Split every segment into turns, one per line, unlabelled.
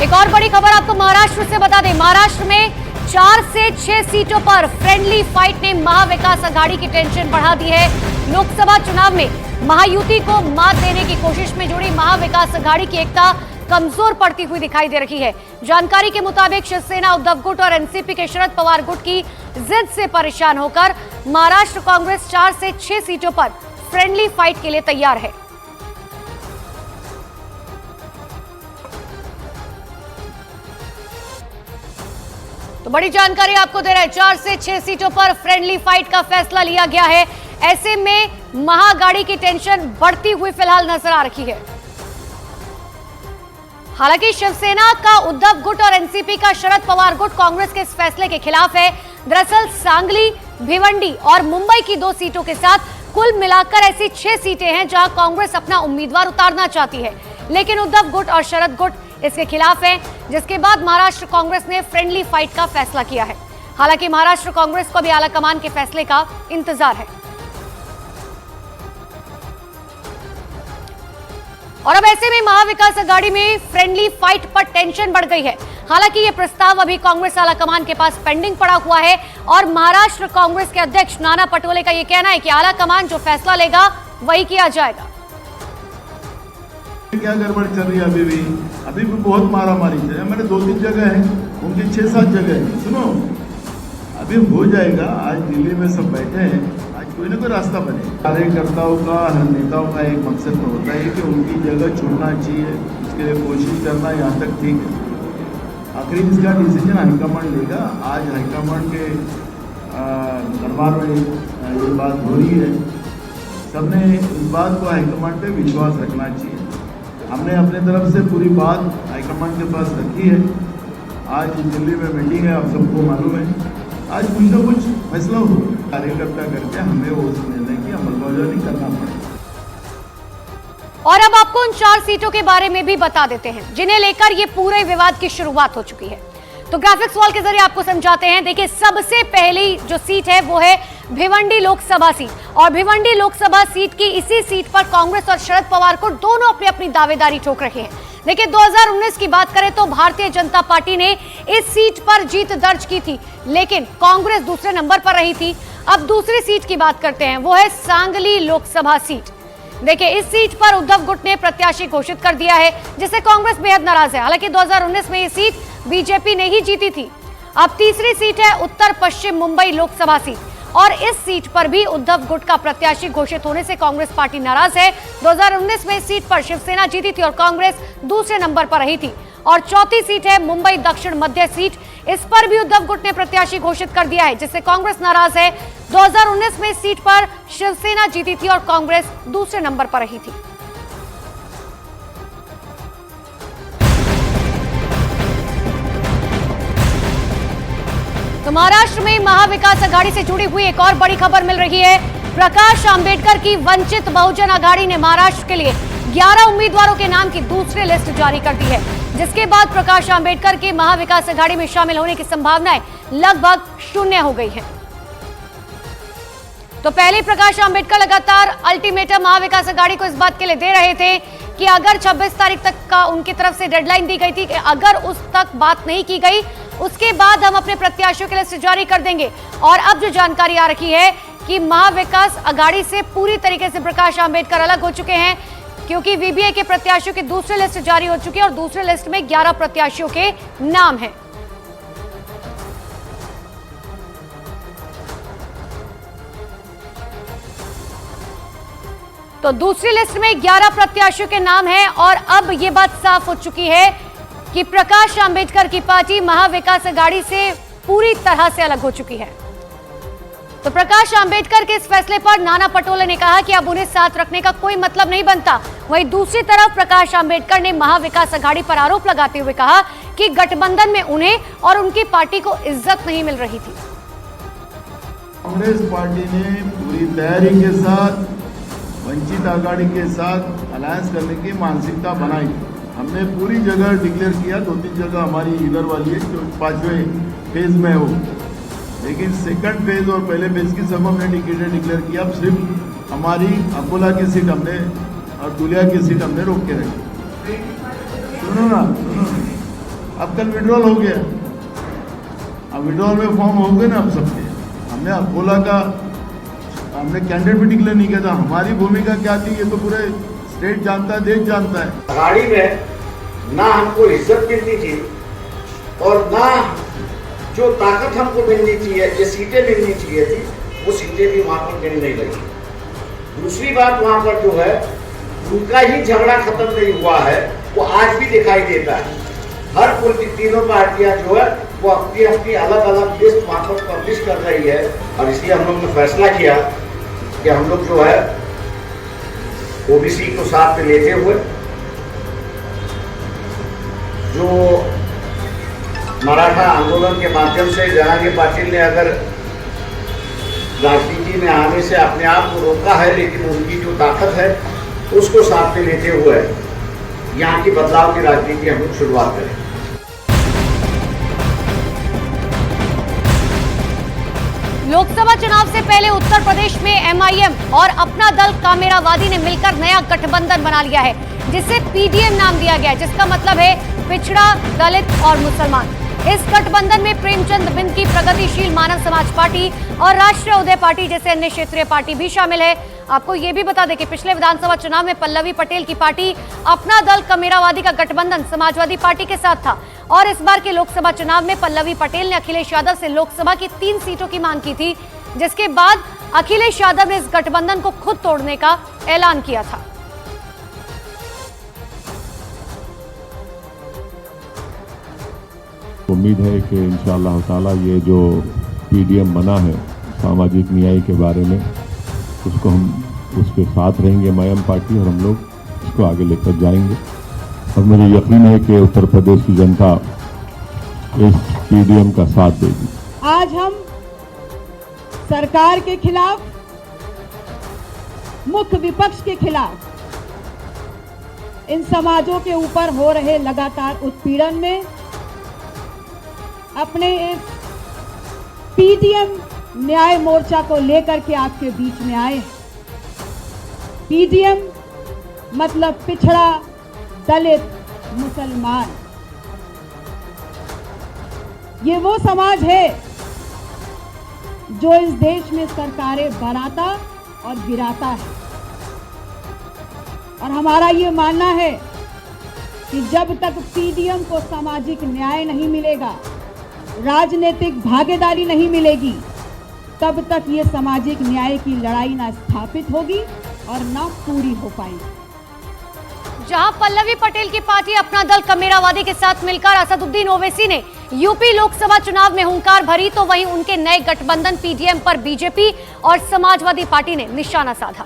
एक और बड़ी खबर आपको महाराष्ट्र से बता दें। महाराष्ट्र में 4 से 6 सीटों पर फ्रेंडली फाइट ने महाविकास आघाड़ी की टेंशन बढ़ा दी है। लोकसभा चुनाव में महायुति को मात देने की कोशिश में जुड़ी महाविकास आघाड़ी की एकता कमजोर पड़ती हुई दिखाई दे रही है। जानकारी के मुताबिक शिवसेना उद्धव गुट और एनसीपी के शरद पवार गुट की जिद से परेशान होकर महाराष्ट्र कांग्रेस 4 से 6 सीटों पर फ्रेंडली फाइट के लिए तैयार है। तो बड़ी जानकारी आपको दे रहे हैं, 4 से 6 सीटों पर फ्रेंडली फाइट का फैसला लिया गया है। ऐसे में महाअघाड़ी की टेंशन बढ़ती हुई फिलहाल नजर आ रही है। हालांकि शिवसेना का उद्धव गुट और एनसीपी का शरद पवार गुट कांग्रेस के इस फैसले के खिलाफ है। दरअसल सांगली, भिवंडी और मुंबई की 2 सीटों के साथ कुल मिलाकर ऐसी 6 सीटें हैं जहां कांग्रेस अपना उम्मीदवार उतारना चाहती है, लेकिन उद्धव गुट और शरद गुट इसके खिलाफ है, जिसके बाद महाराष्ट्र कांग्रेस ने फ्रेंडली फाइट का फैसला किया है। हालांकि महाराष्ट्र कांग्रेस को भी आलाकमान के फैसले का इंतजार है। और अब ऐसे में महाविकास आघाड़ी में फ्रेंडली फाइट पर टेंशन बढ़ गई है। हालांकि यह प्रस्ताव अभी कांग्रेस आलाकमान के पास पेंडिंग पड़ा हुआ है और महाराष्ट्र कांग्रेस के अध्यक्ष नाना पटोले का यह कहना है कि आलाकमान जो फैसला लेगा वही किया जाएगा।
क्या गड़बड़ चल रही है? अभी भी बहुत मारा मारी चल रही है। मैंने 2-3 जगह है, उनकी 6-7 जगह है। सुनो, अभी हो जाएगा। आज दिल्ली में सब बैठे हैं, आज कोई ना कोई रास्ता बने। कार्यकर्ताओं का, हर नेताओं का एक मकसद तो होता है कि उनकी जगह छोड़ना चाहिए, उसके लिए कोशिश करना, यहाँ तक ठीक है। आखिर इसका डिसीजन हाईकमांड लेगा। आज हाईकमांड के दरबार में ये बात हो रही है। सबने इस बात को हाईकमांड पे विश्वास रखना चाहिए। हमने अपने तरफ से पूरी बात हाईकमांड के पास रखी है। आज दिल्ली में मीटिंग है, आप सबको मालूम है। आज कुछ ना कुछ फैसला हो, कार्यकर्ता करके हमें उस निर्णय की अमलबजावनी करना पड़ेगा।
और अब आपको उन 4 सीटों के बारे में भी बता देते हैं जिन्हें लेकर ये पूरे विवाद की शुरुआत हो चुकी है। तो ग्राफिक्स वॉल के जरिए आपको समझाते हैं। देखिए, सबसे पहली जो सीट है वो है भिवंडी लोकसभा सीट, और भिवंडी लोकसभा सीट की इसी सीट पर कांग्रेस और शरद पवार को दोनों अपनी अपनी दावेदारी ठोक रहे हैं। देखिए, 2019 की बात करें तो भारतीय जनता पार्टी ने इस सीट पर जीत दर्ज की थी, लेकिन कांग्रेस दूसरे नंबर पर रही थी। अब दूसरी सीट की बात करते हैं, वो है सांगली लोकसभा सीट। देखिए, इस सीट पर उद्धव गुट ने प्रत्याशी घोषित कर दिया है, जिससे कांग्रेस बेहद नाराज है। हालांकि 2019 में ये सीट बीजेपी ने ही जीती थी। अब तीसरी सीट है उत्तर पश्चिम मुंबई लोकसभा सीट, और इस सीट पर भी उद्धव गुट का प्रत्याशी घोषित होने से कांग्रेस पार्टी नाराज है। 2019 में इस सीट पर शिवसेना जीती थी और कांग्रेस दूसरे नंबर पर रही थी। और चौथी सीट है मुंबई दक्षिण मध्य सीट, इस पर भी उद्धव गुट ने प्रत्याशी घोषित कर दिया है, जिससे कांग्रेस नाराज है। 2019 में इस सीट पर शिवसेना जीती थी और कांग्रेस दूसरे नंबर पर रही थी। तो महाराष्ट्र में महाविकास आघाड़ी से जुड़ी हुई एक और बड़ी खबर मिल रही है। प्रकाश आंबेडकर की वंचित बहुजन आघाड़ी ने महाराष्ट्र के लिए 11 उम्मीदवारों के नाम की दूसरी लिस्ट जारी कर दी है, जिसके बाद प्रकाश आंबेडकर के महाविकास आघाड़ी में शामिल होने की संभावनाएं लगभग 0 हो गई है। तो पहले प्रकाश आंबेडकर लगातार अल्टीमेटम महाविकास आघाड़ी को इस बात के लिए दे रहे थे कि अगर 26 तारीख तक का उनकी तरफ से डेडलाइन दी गई थी कि अगर उस तक बात नहीं की गई उसके बाद हम अपने प्रत्याशियों के लिस्ट जारी कर देंगे। और अब जो जानकारी आ रही है कि महाविकास आघाड़ी से पूरी तरीके से प्रकाश आंबेडकर अलग हो चुके हैं, क्योंकि वीबीए के प्रत्याशियों की दूसरी लिस्ट जारी हो चुकी है और दूसरी लिस्ट में 11 प्रत्याशियों के नाम हैं। तो दूसरी लिस्ट में 11 प्रत्याशियों के नाम हैं और अब यह बात साफ हो चुकी है कि प्रकाश आंबेडकर की पार्टी महाविकास आघाड़ी से पूरी तरह से अलग हो चुकी है। तो प्रकाश आंबेडकर के इस फैसले पर नाना पटोले ने कहा कि अब उन्हें साथ रखने का कोई मतलब नहीं बनता। वहीं दूसरी तरफ प्रकाश आंबेडकर ने महाविकास आघाड़ी पर आरोप लगाते हुए कहा कि गठबंधन में उन्हें और उनकी पार्टी को इज्जत नहीं मिल रही थी।
कांग्रेस पार्टी ने पूरी तैयारी के साथ वंचित आघाड़ी के साथ अलायंस करने की मानसिकता बनाई। हमने पूरी जगह डिक्लेयर किया, 2-3 जगह हमारी इधर वाली है जो 5वें फेज में हो, लेकिन सेकंड फेज और पहले फेज की सब हमने डिक्लेयर किया। अब सिर्फ हमारी अकोला की सीट हमने और दुलिया की सीट हमने रोक के रखी। सुनो ना, अब कल विड्रॉल हो गया, अब विड्रॉल में फॉर्म हो गए ना अब सबके। हमने अकोला का हमने कैंडिडेट भी डिक्लेयर नहीं किया था। हमारी भूमिका क्या थी ये तो पूरे स्टेट जानता है, देश जानता है।
गाड़ी में ना हमको इज्जत मिलनी थी और ना जो ताकत हमको मिलनी चाहिए, जो सीटें मिलनी चाहिए थी, वो सीटें भी वहां पर मिलने नहीं लगी। दूसरी बात, वहां पर जो है उनका ही झगड़ा खत्म नहीं हुआ है, वो आज भी दिखाई देता है। हर तीनों पार्टियां जो है वो अपनी अपनी अलग अलग लिस्ट वहां पर पब्लिश कर रही है, और इसलिए हम लोग ने फैसला किया कि हम लोग जो है ओबीसी को साथ में लेते हुए जो मराठा आंदोलन के माध्यम से जनाजी पाटिल ने अगर राजनीति में आने से अपने आप को रोका है, लेकिन उनकी जो ताकत है उसको साथ में लेते हुए यहाँ की बदलाव की राजनीति हम लोग शुरुआत करें।
लोकसभा चुनाव से पहले उत्तर प्रदेश में एमआईएम और अपना दल कामेरावादी ने मिलकर नया गठबंधन बना लिया है, जिसे पीडीएम नाम दिया गया है, जिसका मतलब है पिछड़ा, दलित और मुसलमान। इस गठबंधन में प्रेमचंद बिंद की प्रगतिशील मानव समाज पार्टी और राष्ट्रीय उदय पार्टी जैसे अन्य क्षेत्रीय पार्टी भी शामिल है। आपको ये भी बता दें कि पिछले विधानसभा चुनाव में पल्लवी पटेल की पार्टी अपना दल कामेरावादी का गठबंधन समाजवादी पार्टी के साथ था, और इस बार के लोकसभा चुनाव में पल्लवी पटेल ने अखिलेश यादव से लोकसभा की 3 सीटों की मांग की थी, जिसके बाद अखिलेश यादव ने इस गठबंधन को खुद तोड़ने का ऐलान किया था।
उम्मीद है कि इंशाअल्लाह ताला ये जो पीडीएम बना है सामाजिक न्याय के बारे में, उसको हम उसके साथ रहेंगे एमआईएम पार्टी, और हम लोग इसको आगे लेकर जाएंगे। और मुझे यकीन है कि उत्तर प्रदेश की जनता इस पीडीएम का साथ देगी।
आज हम सरकार के खिलाफ, मुख्य विपक्ष के खिलाफ, इन समाजों के ऊपर हो रहे लगातार उत्पीड़न में अपने इस पीडीएम न्याय मोर्चा को लेकर के आपके बीच में आए हैं। पीडीएम मतलब पिछड़ा, दलित, मुसलमान। ये वो समाज है जो इस देश में सरकारें बनाता और गिराता है, और हमारा ये मानना है कि जब तक पीडीएम को सामाजिक न्याय नहीं मिलेगा, राजनीतिक भागीदारी नहीं मिलेगी, तब तक ये सामाजिक न्याय की लड़ाई ना स्थापित होगी और ना पूरी हो पाएगी।
जहां पल्लवी पटेल की पार्टी अपना दल कामेरावादी के साथ मिलकर असदुद्दीन ओवैसी ने यूपी लोकसभा चुनाव में हुंकार भरी, तो वहीं उनके नए गठबंधन पीडीएम पर बीजेपी और समाजवादी पार्टी ने निशाना साधा।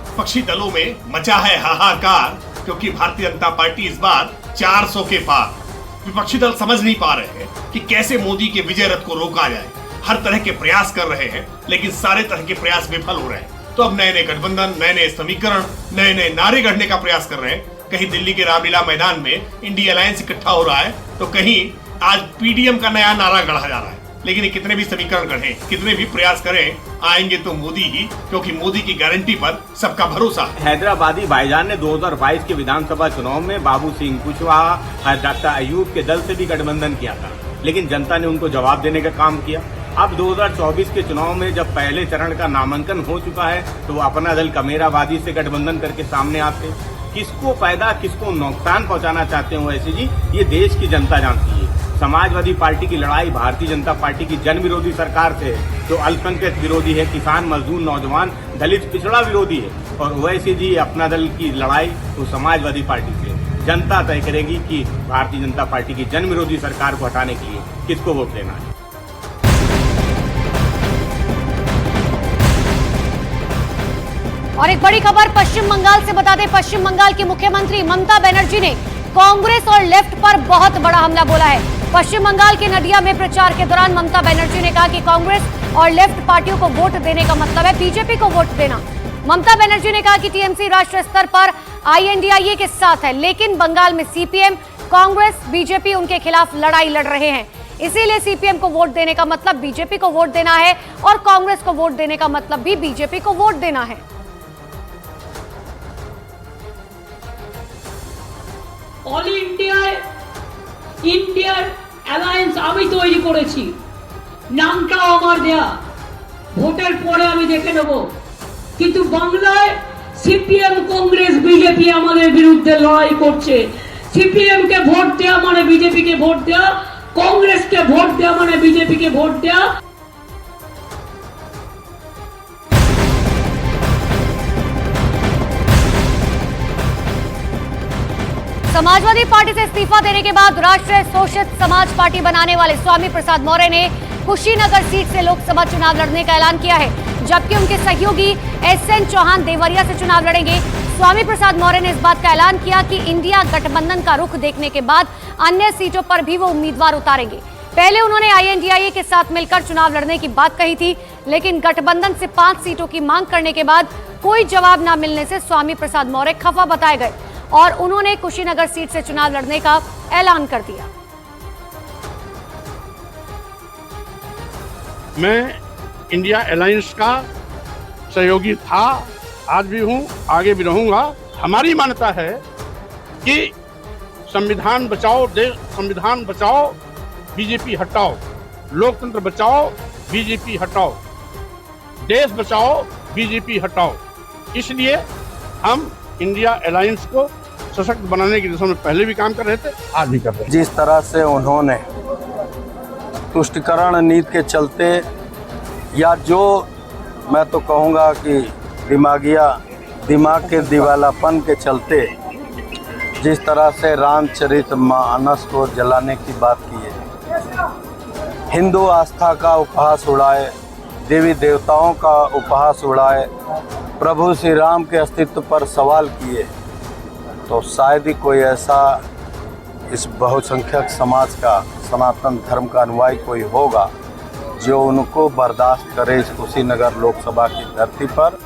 विपक्षी दलों में मचा है हाहाकार, क्योंकि भारतीय जनता पार्टी इस बार 400 के पार। विपक्षी दल समझ नहीं पा रहे हैं कि कैसे मोदी के विजय रथ को रोका जाए। हर तरह के प्रयास कर रहे हैं, लेकिन सारे तरह के प्रयास विफल हो रहे हैं। तो अब नए नए गठबंधन, नए नए समीकरण, नए नए नारे गढ़ने का प्रयास कर रहे हैं। कहीं दिल्ली के रामलीला मैदान में इंडिया अलायंस इकट्ठा हो रहा है, तो कहीं आज पीडीएम का नया नारा गढ़ा जा रहा है। लेकिन ये कितने भी समीकरण गढ़े, कितने भी प्रयास करें, आएंगे तो मोदी ही, क्योंकि मोदी की गारंटी पर सबका भरोसा है।
हैदराबादी भाईजान ने 2022 के विधानसभा चुनाव में बाबू सिंह कुशवाहा, डॉक्टर अयूब के दल से भी गठबंधन किया था, लेकिन जनता ने उनको जवाब देने का काम किया। अब 2024 के चुनाव में जब पहले चरण का नामांकन हो चुका है, तो वो अपना दल कामेरावादी से गठबंधन करके सामने आते। किसको फायदा, किसको नुकसान पहुंचाना चाहते हो वैसे जी, ये देश की जनता जानती है। समाजवादी पार्टी की लड़ाई भारतीय जनता पार्टी की जन विरोधी सरकार से है, जो अल्पसंख्यक विरोधी है, किसान, मजदूर, नौजवान, दलित, पिछड़ा विरोधी है। और ओवैसी जी अपना दल की लड़ाई तो समाजवादी पार्टी से। जनता तय करेगी कि भारतीय जनता पार्टी की जन विरोधी सरकार को हटाने के लिए किसको वोट देना है।
और एक बड़ी खबर पश्चिम बंगाल से बता दें, पश्चिम बंगाल की मुख्यमंत्री ममता बनर्जी ने कांग्रेस और लेफ्ट पर बहुत बड़ा हमला बोला है। पश्चिम बंगाल के नदिया में प्रचार के दौरान ममता बनर्जी ने कहा कि कांग्रेस और लेफ्ट पार्टियों को वोट देने का मतलब है बीजेपी को वोट देना। ममता बनर्जी ने कहा कि टीएमसी राष्ट्रीय स्तर पर आईएनडीआईए के साथ है, लेकिन बंगाल में सीपीएम, कांग्रेस, बीजेपी उनके खिलाफ लड़ाई लड़ रहे हैं। इसीलिए सीपीएम को वोट देने का मतलब बीजेपी को वोट देना है, और कांग्रेस को वोट देने का मतलब भी बीजेपी को वोट देना है।
ऑल इंडिया ইন্ডিয়ার অ্যালায়েন্স আমি তৈরি করেছি, নামটাও আমার দেয়া, ভোটের পরে আমি দেখে নেব। কিন্তু বাংলায় সিপিএম, কংগ্রেস, বিজেপি আমাদের বিরুদ্ধে লড়াই করছে। সিপিএম কে ভোট দেওয়া মানে বিজেপি কে ভোট দেওয়া, কংগ্রেসকে ভোট দেওয়া মানে বিজেপি কে ভোট দেওয়া।
समाजवादी पार्टी से इस्तीफा देने के बाद राष्ट्रीय शोषित समाज पार्टी बनाने वाले स्वामी प्रसाद मौर्य ने कुशीनगर सीट से लोकसभा चुनाव लड़ने का ऐलान किया है, जबकि उनके सहयोगी एसएन चौहान देवरिया से चुनाव लड़ेंगे। स्वामी प्रसाद मौर्य ने इस बात का ऐलान किया कि इंडिया गठबंधन का रुख देखने के बाद अन्य सीटों पर भी वो उम्मीदवार उतारेंगे। पहले उन्होंने आईएनडीआईए के साथ मिलकर चुनाव लड़ने की बात कही थी, लेकिन गठबंधन से 5 सीटों की मांग करने के बाद कोई जवाब न मिलने से स्वामी प्रसाद मौर्य खफा बताए गए और उन्होंने कुशीनगर सीट से चुनाव लड़ने का ऐलान कर दिया।
मैं इंडिया अलायंस का सहयोगी था, आज भी हूं, आगे भी रहूंगा। हमारी मान्यता है कि संविधान बचाओ, देश संविधान बचाओ, बीजेपी हटाओ, लोकतंत्र बचाओ, बीजेपी हटाओ, देश बचाओ, बीजेपी हटाओ। इसलिए हम इंडिया अलायंस को सशक्त बनाने की दिशा में पहले भी काम कर रहे थे, आज भी कर रहे हैं।
जिस तरह से उन्होंने तुष्टिकरण नीति के चलते, या जो मैं तो कहूँगा कि दिमाग के दिवालापन के चलते जिस तरह से रामचरितमानस को जलाने की बात की है, हिंदू आस्था का उपहास उड़ाए, देवी देवताओं का उपहास उड़ाए, प्रभु श्री राम के अस्तित्व पर सवाल किए, तो शायद ही कोई ऐसा इस बहुसंख्यक समाज का, सनातन धर्म का अनुयायी कोई होगा जो उनको बर्दाश्त करे इस कुशीनगर लोकसभा की धरती पर।